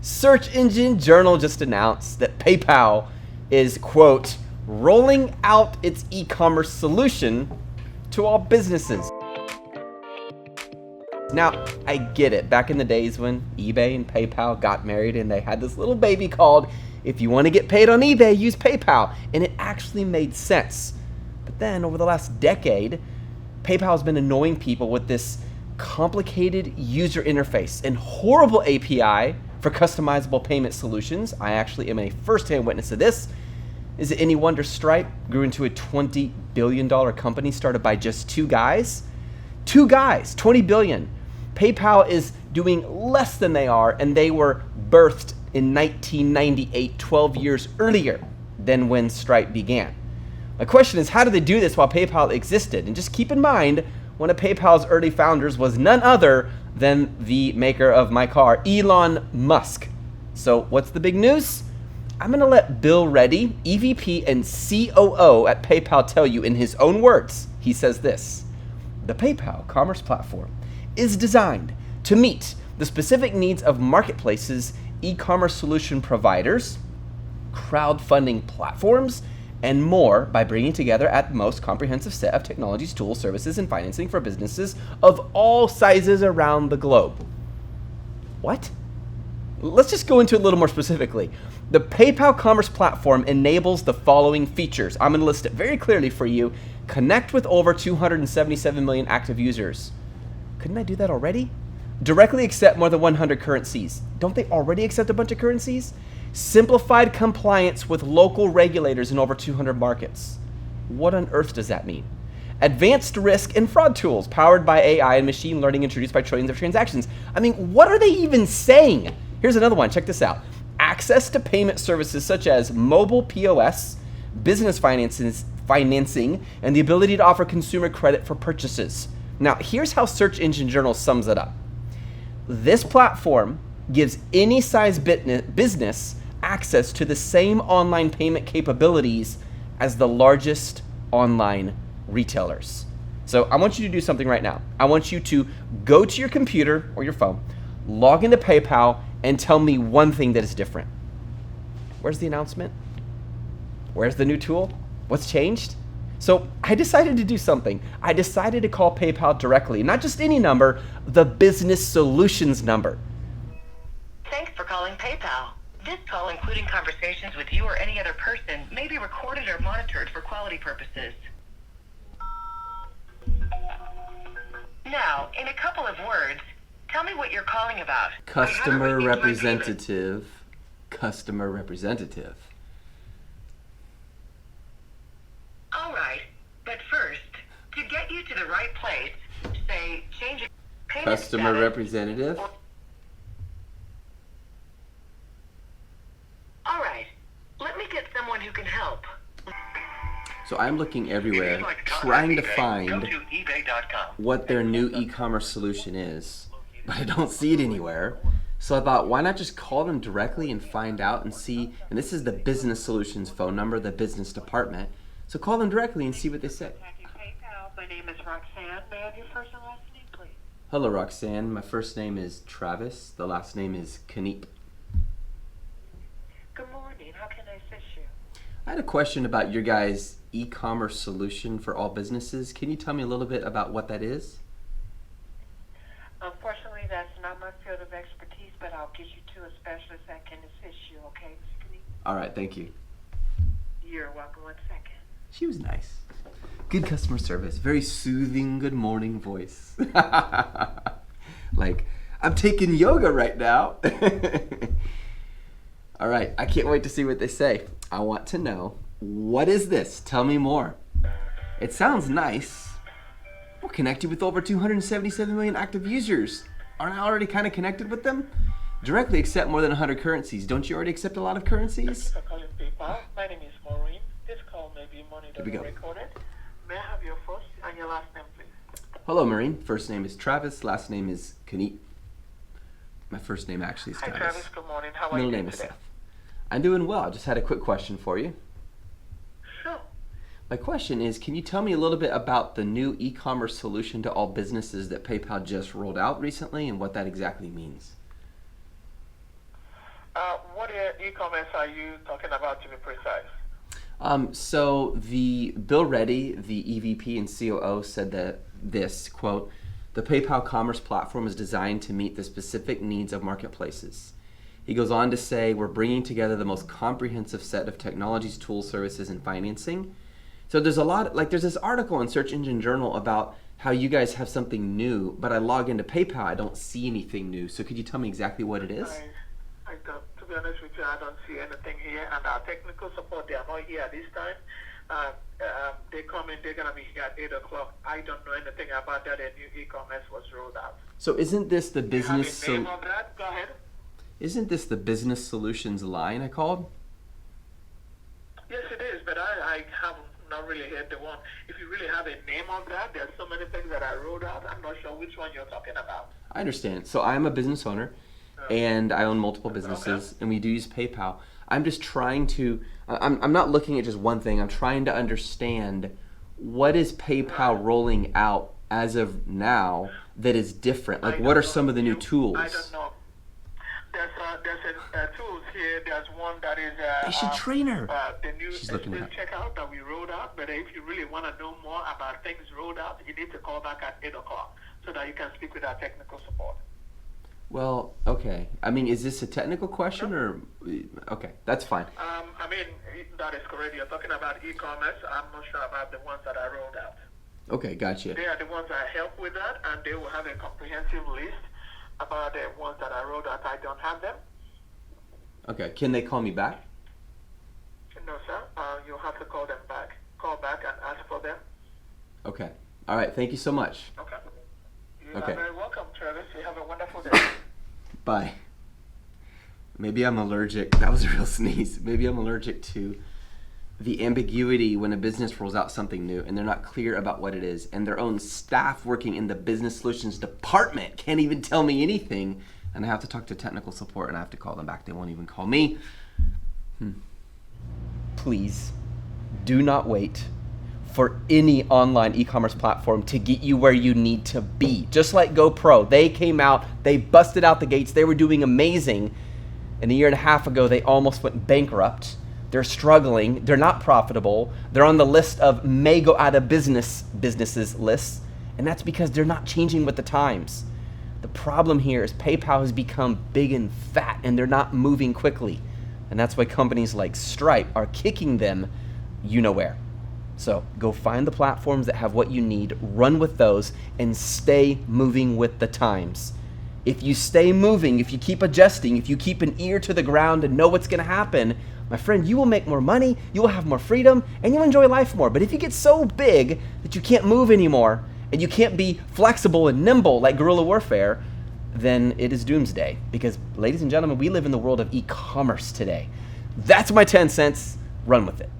Search Engine Journal just announced that PayPal is, quote, rolling out its e-commerce solution to all businesses. Now, I get it. Back in the days when eBay and PayPal got married and they had this little baby called, if you want to get paid on eBay, use PayPal. And it actually made sense. But then over the last decade, PayPal has been annoying people with this complicated user interface and horrible API for customizable payment solutions. I actually am a first-hand witness of this. Is it any wonder Stripe grew into a $20 billion company started by just two guys? Two guys, 20 billion. PayPal is doing less than they are, and they were birthed in 1998, 12 years earlier than when Stripe began. My question is, how did they do this while PayPal existed? And just keep in mind, one of PayPal's early founders was none other than the maker of my car, Elon Musk. So what's the big news? I'm gonna let Bill Reddy, EVP and COO at PayPal, tell you in his own words. He says this: the PayPal commerce platform is designed to meet the specific needs of marketplaces, e-commerce solution providers, crowdfunding platforms, and more by bringing together at the most comprehensive set of technologies, tools, services, and financing for businesses of all sizes around the globe. What? Let's just go into it a little more specifically. The PayPal Commerce Platform enables the following features. I'm going to list it very clearly for you. Connect with over 277 million active users. Couldn't I do that already? Directly accept more than 100 currencies. Don't they already accept a bunch of currencies? Simplified compliance with local regulators in over 200 markets. What on earth does that mean? Advanced risk and fraud tools powered by AI and machine learning introduced by trillions of transactions. I mean, what are they even saying? Here's another one. Check this out. Access to payment services such as mobile POS, business financing, and the ability to offer consumer credit for purchases. Now, here's how Search Engine Journal sums it up. This platform gives any size business access to the same online payment capabilities as the largest online retailers. So I want you to do something right now. I want you to go to your computer or your phone, log into PayPal, and tell me one thing that is different. Where's the announcement? Where's the new tool? What's changed? So I decided to do something. I decided to call PayPal directly, not just any number, the business solutions number. Thanks for calling PayPal. This call, including conversations with you or any other person, may be recorded or monitored for quality purposes. Now, in a couple of words, tell me what you're calling about. Customer representative. Customer representative. All right, but first, to get you to the right place, say change a payment Customer status. representative. All right, let me get someone who can help. So I'm looking everywhere, If you'd like to contact trying to eBay, find go to ebay.com. what their new e-commerce solution is, but I don't see it anywhere. So I thought, why not just call them directly and find out and see, and this is the business solutions phone number, the business department. So call them directly and see what they say. PayPal. My name is Roxanne. May I have your first and last name, please? Hello, Roxanne. My first name is Travis. The last name is Kniep. Good morning. How can I assist you? I had a question about your guys' e-commerce solution for all businesses. Can you tell me a little bit about what that is? Unfortunately, that's not my field of expertise, but I'll get you to a specialist that can assist you, okay, Mr. Kniep? All right, thank you. You're welcome. 1 second. She was nice. Good customer service. Very soothing, good morning voice. Like, I'm taking yoga right now. All right, I can't wait to see what they say. I want to know, what is this? Tell me more. It sounds nice. We're connected with over 277 million active users. Aren't I already kind of connected with them? Directly accept more than 100 currencies. Don't you already accept a lot of currencies? For calling PayPal. My name is Maureen. This call may be monitored Here we go. and recorded. May I have your first and your last name, please? Hello, Marine. First name is Travis. Last name is Kniep. My first name actually is Hi, Travis. Travis. Good morning. How are Middle you name doing is today? Seth. I'm doing well. I just had a quick question for you. Sure. My question is, can you tell me a little bit about the new e-commerce solution to all businesses that PayPal just rolled out recently and what that exactly means? e-commerce are you talking about, to be precise? So the Bill Reddy, the EVP and COO, said that this, quote, the PayPal commerce platform is designed to meet the specific needs of marketplaces. He goes on to say, we're bringing together the most comprehensive set of technologies, tools, services, and financing. So there's a lot, like there's this article in Search Engine Journal about how you guys have something new, but I log into PayPal, I don't see anything new. So could you tell me exactly what it is? I don't, to be honest with you, I don't see anything here, and our technical support, they are not here at this time. They come in, they're going to be here at 8 o'clock. I don't know anything about that. A new e-commerce was rolled out. So isn't this the business? You have a name of that? Go ahead. Isn't this the business solutions line I called? Yes, it is, but I have not really heard the one. If you really have a name of that, there's so many things that I wrote out. I'm not sure which one you're talking about. I understand. So I'm a business owner, and I own multiple businesses, and we do use PayPal. I'm just trying to. I'm not looking at just one thing. I'm trying to understand what is PayPal rolling out as of now that is different. Like, what are some of the new tools? I don't know. There's tools here. There's one that is They should train her. The new She's looking it up. checkout that we rolled out. But if you really want to know more about things rolled out, you need to call back at 8 o'clock so that you can speak with our technical support. Well, okay. I mean, is this a technical question or? Okay, that's fine. I mean, that is correct. You're talking about e-commerce. I'm not sure about the ones that I rolled out. Okay, gotcha. They are the ones that help with that, and they will have a comprehensive list about the ones that I rolled out. I don't have them. Okay, can they call me back? No, sir. You'll have to call them back. Call back and ask for them. Okay. All right. Thank you so much. Okay. You Okay. are very welcome, Travis. You have a wonderful day. Bye. Maybe I'm allergic. That was a real sneeze. Maybe I'm allergic to the ambiguity when a business rolls out something new and they're not clear about what it is, and their own staff working in the business solutions department can't even tell me anything, and I have to talk to technical support and I have to call them back. They won't even call me. Please do not wait for any online e-commerce platform to get you where you need to be. Just like GoPro, they came out, they busted out the gates, they were doing amazing, and a year and a half ago they almost went bankrupt. They're struggling, they're not profitable, they're on the list of may go out of businesses lists, and that's because they're not changing with the times. The problem here is PayPal has become big and fat and they're not moving quickly. And that's why companies like Stripe are kicking them you know where. So go find the platforms that have what you need, run with those, and stay moving with the times. If you stay moving, if you keep adjusting, if you keep an ear to the ground and know what's going to happen, my friend, you will make more money, you will have more freedom, and you'll enjoy life more. But if you get so big that you can't move anymore, and you can't be flexible and nimble like guerrilla warfare, then it is doomsday. Because, ladies and gentlemen, we live in the world of e-commerce today. That's my 10 cents. Run with it.